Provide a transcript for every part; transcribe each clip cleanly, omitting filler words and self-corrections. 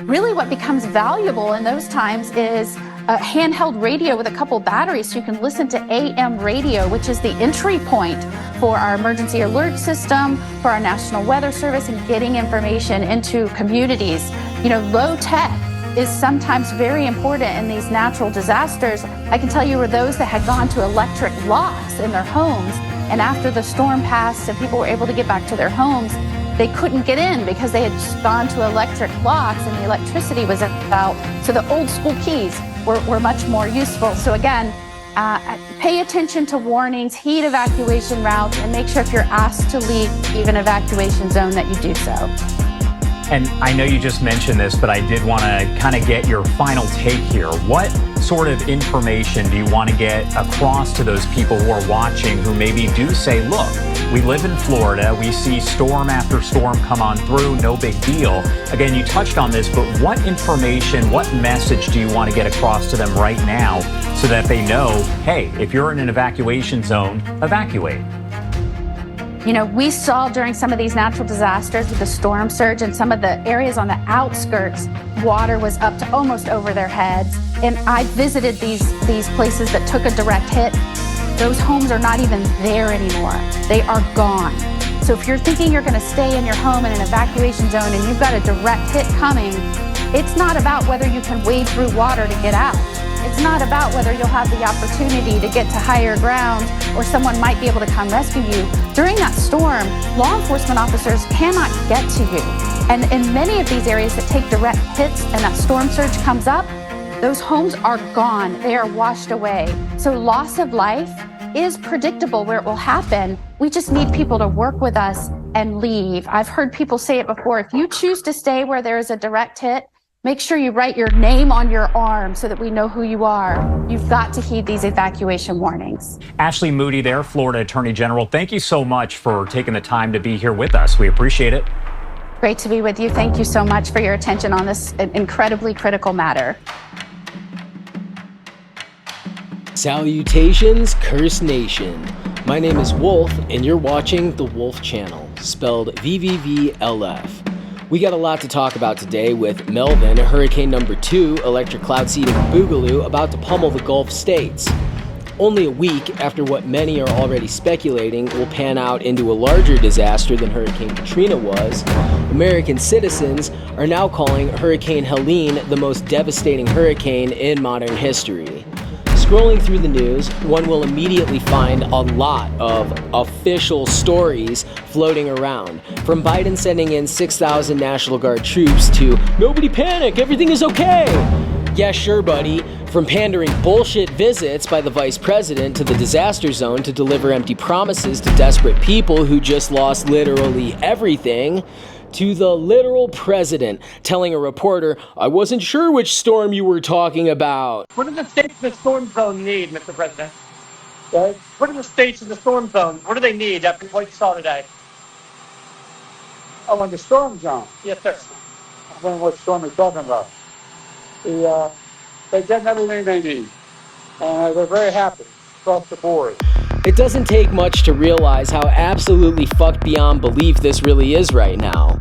Really what becomes valuable in those times is a handheld radio with a couple batteries so you can listen to AM radio, which is the entry point for our emergency alert system, for our National Weather Service, and getting information into communities. You know, low tech is sometimes very important in these natural disasters. I can tell you were those that had gone to electric locks in their homes, and after the storm passed and people were able to get back to their homes, they couldn't get in because they had just gone to electric locks and the electricity was out. So the old school keys were much more useful. So again, pay attention to warnings, heed evacuation routes, and make sure if you're asked to leave an evacuation zone that you do so. And I know you just mentioned this, but I did want to kind of get your final take here. What sort of information do you want to get across to those people who are watching who maybe do say, look, we live in Florida, we see storm after storm come on through, no big deal. Again, you touched on this, but what information, what message do you want to get across to them right now so that they know, hey, if you're in an evacuation zone, evacuate? You know, we saw during some of these natural disasters with the storm surge and some of the areas on the outskirts, water was up to almost over their heads. And I visited these places that took a direct hit. Those homes are not even there anymore. They are gone. So if you're thinking you're gonna stay in your home in an evacuation zone and you've got a direct hit coming, it's not about whether you can wade through water to get out. It's not about whether you'll have the opportunity to get to higher ground or someone might be able to come rescue you. During that storm, law enforcement officers cannot get to you. And in many of these areas that take direct hits and that storm surge comes up, those homes are gone. They are washed away. So loss of life is predictable where it will happen. We just need people to work with us and leave. I've heard people say it before. If you choose to stay where there is a direct hit, make sure you write your name on your arm so that we know who you are. You've got to heed these evacuation warnings. Ashley Moody there, Florida Attorney General. Thank you so much for taking the time to be here with us. We appreciate it. Great to be with you. Thank you so much for your attention on this incredibly critical matter. Salutations, Curse Nation. My name is Wolf, and you're watching The Wolf Channel, spelled VVVLF. We got a lot to talk about today with Melvin, Hurricane number 2, electric cloud seeding Boogaloo, about to pummel the Gulf states. Only a week after what many are already speculating will pan out into a larger disaster than Hurricane Katrina was, American citizens are now calling Hurricane Helene the most devastating hurricane in modern history. Scrolling through the news, one will immediately find a lot of official stories floating around. From Biden sending in 6,000 National Guard troops to, nobody panic, everything is okay. Yeah, sure, buddy. From pandering bullshit visits by the vice president to the disaster zone to deliver empty promises to desperate people who just lost literally everything, to the literal president telling a reporter, I wasn't sure which storm you were talking about. What do the states in the storm zone need, Mr. President? What do the states in the storm zone, what do they need after what you saw today? Oh, in the storm zone? Yes, sir. I don't know what storm you're talking about. They get everything they need, and they're very happy across the board. It doesn't take much to realize how absolutely fucked beyond belief this really is right now.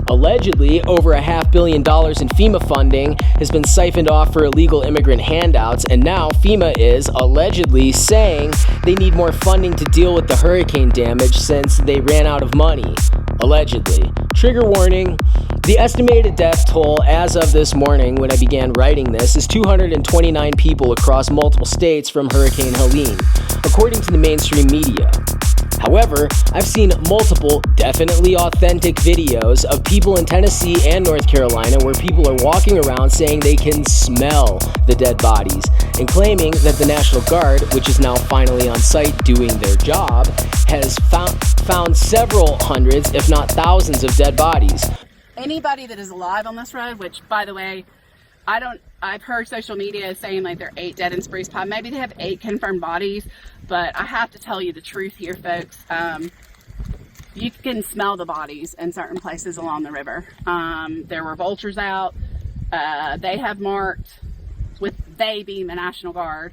Allegedly, over $500 million in FEMA funding has been siphoned off for illegal immigrant handouts, and now FEMA is allegedly saying they need more funding to deal with the hurricane damage since they ran out of money. Allegedly. Trigger warning. The estimated death toll as of this morning when I began writing this is 229 people across multiple states from Hurricane Helene, according to the mainstream media. However, I've seen multiple definitely authentic videos of people in Tennessee and North Carolina where people are walking around saying they can smell the dead bodies and claiming that the National Guard, which is now finally on site doing their job, has found several hundreds, if not thousands, of dead bodies. Anybody that is alive on this road, which, by the way, I've heard social media saying like there are 8 dead in Spruce Pine. Maybe they have 8 confirmed bodies, but I have to tell you the truth here, folks. You can smell the bodies in certain places along the river. There were vultures out. They have marked, with they being the National Guard,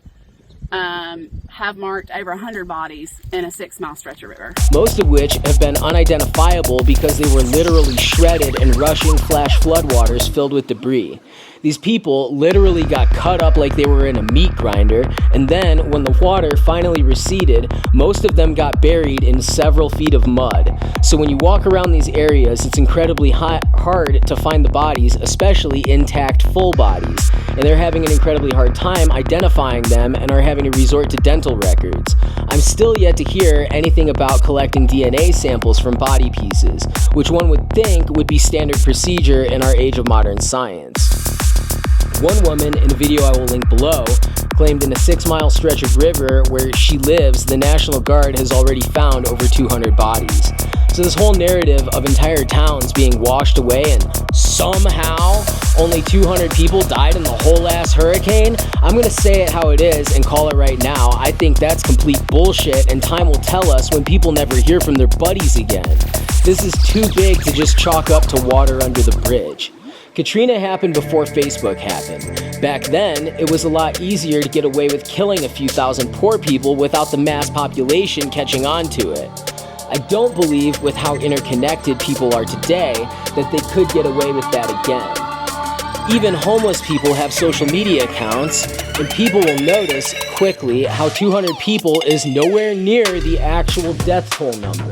have marked over 100 bodies in a 6-mile stretch of river. Most of which have been unidentifiable because they were literally shredded in rushing flash floodwaters filled with debris. These people literally got cut up like they were in a meat grinder, and then when the water finally receded, most of them got buried in several feet of mud. So when you walk around these areas, it's incredibly hard to find the bodies, especially intact full bodies. And they're having an incredibly hard time identifying them and are having to resort to dental records. I'm still yet to hear anything about collecting DNA samples from body pieces, which one would think would be standard procedure in our age of modern science. One woman, in a video I will link below, claimed in a 6-mile stretch of river where she lives, the National Guard has already found over 200 bodies. So this whole narrative of entire towns being washed away and somehow only 200 people died in the whole ass hurricane, I'm gonna say it how it is and call it right now. I think that's complete bullshit, and time will tell us when people never hear from their buddies again. This is too big to just chalk up to water under the bridge. Katrina happened before Facebook happened. Back then, it was a lot easier to get away with killing a few thousand poor people without the mass population catching on to it. I don't believe, with how interconnected people are today, that they could get away with that again. Even homeless people have social media accounts, and people will notice quickly how 200 people is nowhere near the actual death toll number.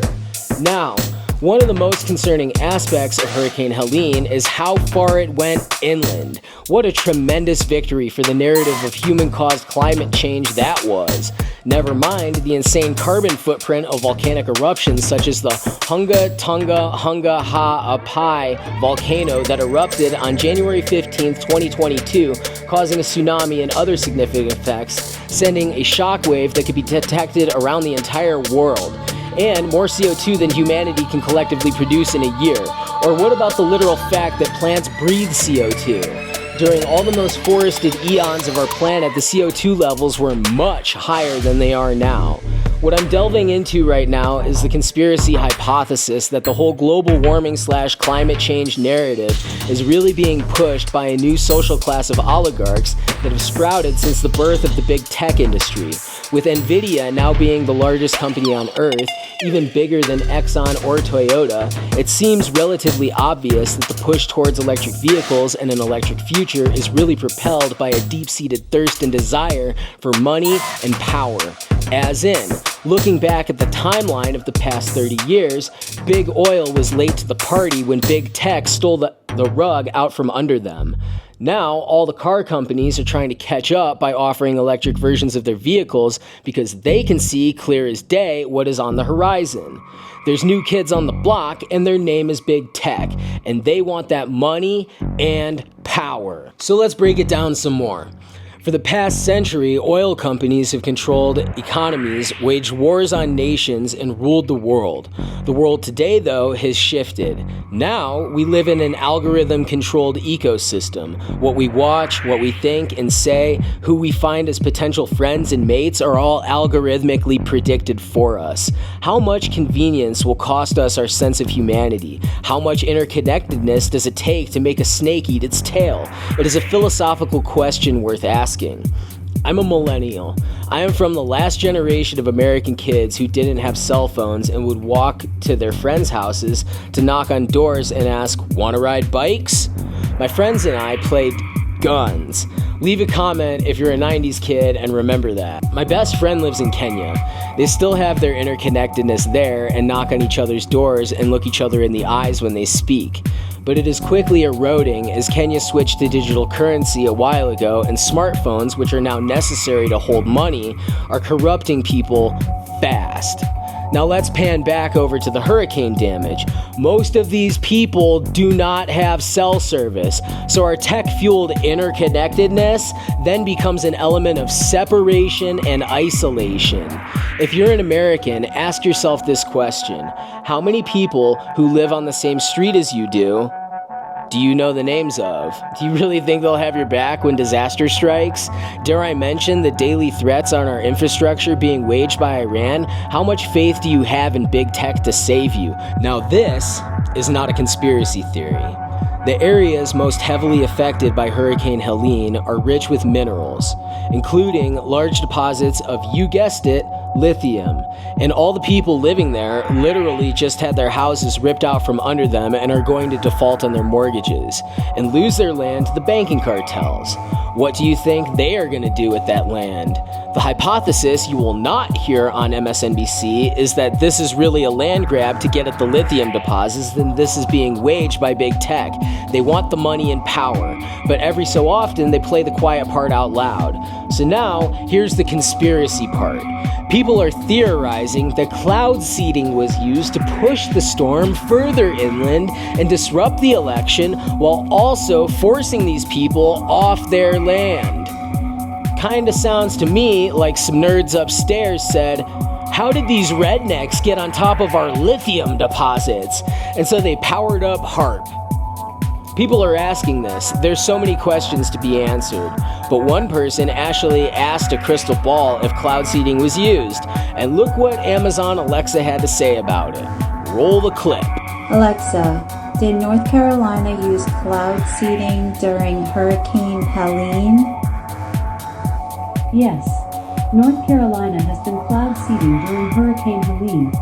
Now, one of the most concerning aspects of Hurricane Helene is how far it went inland. What a tremendous victory for the narrative of human-caused climate change that was. Never mind the insane carbon footprint of volcanic eruptions such as the Hunga Tunga Hunga Ha Apai volcano that erupted on January 15, 2022, causing a tsunami and other significant effects, sending a shockwave that could be detected around the entire world. And more CO2 than humanity can collectively produce in a year. Or what about the literal fact that plants breathe CO2? During all the most forested eons of our planet, the CO2 levels were much higher than they are now. What I'm delving into right now is the conspiracy hypothesis that the whole global warming / climate change narrative is really being pushed by a new social class of oligarchs that have sprouted since the birth of the big tech industry. With Nvidia now being the largest company on Earth, even bigger than Exxon or Toyota, it seems relatively obvious that the push towards electric vehicles and an electric future is really propelled by a deep-seated thirst and desire for money and power. As in, looking back at the timeline of the past 30 years, big oil was late to the party when big tech stole the rug out from under them. Now, all the car companies are trying to catch up by offering electric versions of their vehicles because they can see clear as day what is on the horizon. There's new kids on the block and their name is Big Tech, and they want that money and power. So let's break it down some more. For the past century, oil companies have controlled economies, waged wars on nations, and ruled the world. The world today, though, has shifted. Now, we live in an algorithm-controlled ecosystem. What we watch, what we think and say, who we find as potential friends and mates are all algorithmically predicted for us. How much convenience will cost us our sense of humanity? How much interconnectedness does it take to make a snake eat its tail? It is a philosophical question worth asking. I'm a millennial. I am from the last generation of American kids who didn't have cell phones and would walk to their friends' houses to knock on doors and ask, "Wanna ride bikes?" My friends and I played guns. Leave a comment if you're a 90s kid and remember that. My best friend lives in Kenya. They still have their interconnectedness there and knock on each other's doors and look each other in the eyes when they speak. But it is quickly eroding as Kenya switched to digital currency a while ago, and smartphones, which are now necessary to hold money, are corrupting people fast. Now let's pan back over to the hurricane damage. Most of these people do not have cell service, so our tech-fueled interconnectedness then becomes an element of separation and isolation. If you're an American, ask yourself this question: how many people who live on the same street as you do you know the names of? Do you really think they'll have your back when disaster strikes? Dare I mention the daily threats on our infrastructure being waged by Iran? How much faith do you have in big tech to save you? Now this is not a conspiracy theory. The areas most heavily affected by Hurricane Helene are rich with minerals, including large deposits of, you guessed it, lithium. And all the people living there literally just had their houses ripped out from under them and are going to default on their mortgages and lose their land to the banking cartels. What do you think they are going to do with that land? The hypothesis you will not hear on MSNBC is that this is really a land grab to get at the lithium deposits, and this is being waged by big tech. They want the money and power, but every so often they play the quiet part out loud. So now, here's the conspiracy part. People are theorizing that cloud seeding was used to push the storm further inland and disrupt the election while also forcing these people off their land. Kinda sounds to me like some nerds upstairs said, how did these rednecks get on top of our lithium deposits? And so they powered up HARP. People are asking this. There's so many questions to be answered. But one person actually asked a crystal ball if cloud seeding was used. And look what Amazon Alexa had to say about it. Roll the clip. Alexa, did North Carolina use cloud seeding during Hurricane Helene? Yes. North Carolina has been cloud seeding during Hurricane Helene.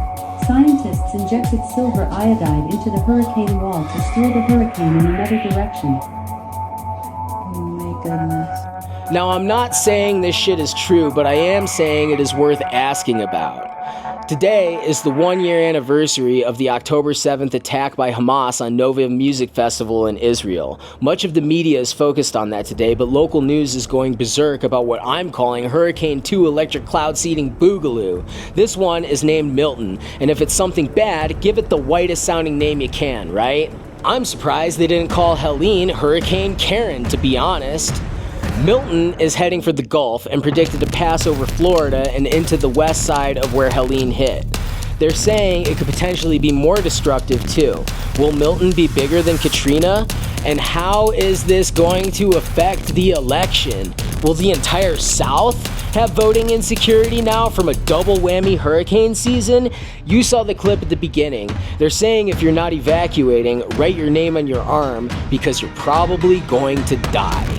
Scientists injected silver iodide into the hurricane wall to steer the hurricane in another direction. Oh my goodness. Now, I'm not saying this shit is true, but I am saying it is worth asking about. Today is the 1-year anniversary of the October 7th attack by Hamas on Nova Music Festival in Israel. Much of the media is focused on that today, but local news is going berserk about what I'm calling Hurricane 2 electric cloud seeding boogaloo. This one is named Milton, and if it's something bad, give it the whitest sounding name you can, right? I'm surprised they didn't call Helene Hurricane Karen, to be honest. Milton is heading for the Gulf and predicted to pass over Florida and into the west side of where Helene hit. They're saying it could potentially be more destructive too. Will Milton be bigger than Katrina? And how is this going to affect the election? Will the entire South have voting insecurity now from a double whammy hurricane season? You saw the clip at the beginning. They're saying if you're not evacuating, write your name on your arm because you're probably going to die.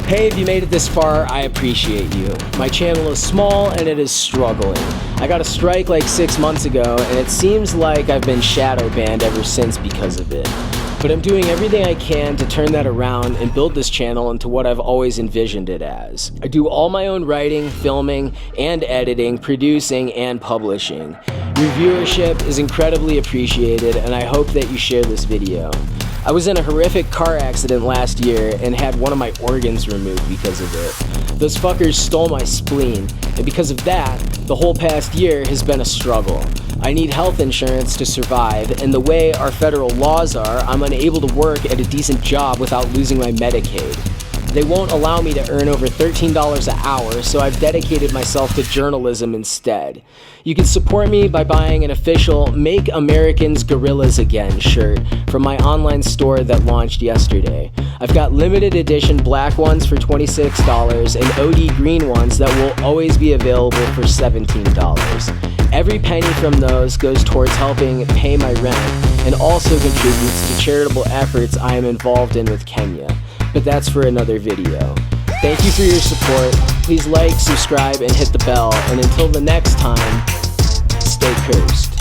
Hey, if you made it this far, I appreciate you. My channel is small and it is struggling. I got a strike like 6 months ago and it seems like I've been shadow banned ever since because of it. But I'm doing everything I can to turn that around and build this channel into what I've always envisioned it as. I do all my own writing, filming, and editing, producing, and publishing. Your viewership is incredibly appreciated and I hope that you share this video. I was in a horrific car accident last year and had one of my organs removed because of it. Those fuckers stole my spleen, and because of that, the whole past year has been a struggle. I need health insurance to survive, and the way our federal laws are, I'm unable to work at a decent job without losing my Medicaid. They won't allow me to earn over $13 an hour, so I've dedicated myself to journalism instead. You can support me by buying an official Make Americans Guerrillas Again shirt from my online store that launched yesterday. I've got limited edition black ones for $26 and OD green ones that will always be available for $17. Every penny from those goes towards helping pay my rent and also contributes to charitable efforts I am involved in with Kenya. But that's for another video. Thank you for your support. Please like, subscribe, and hit the bell. And until the next time, stay cursed.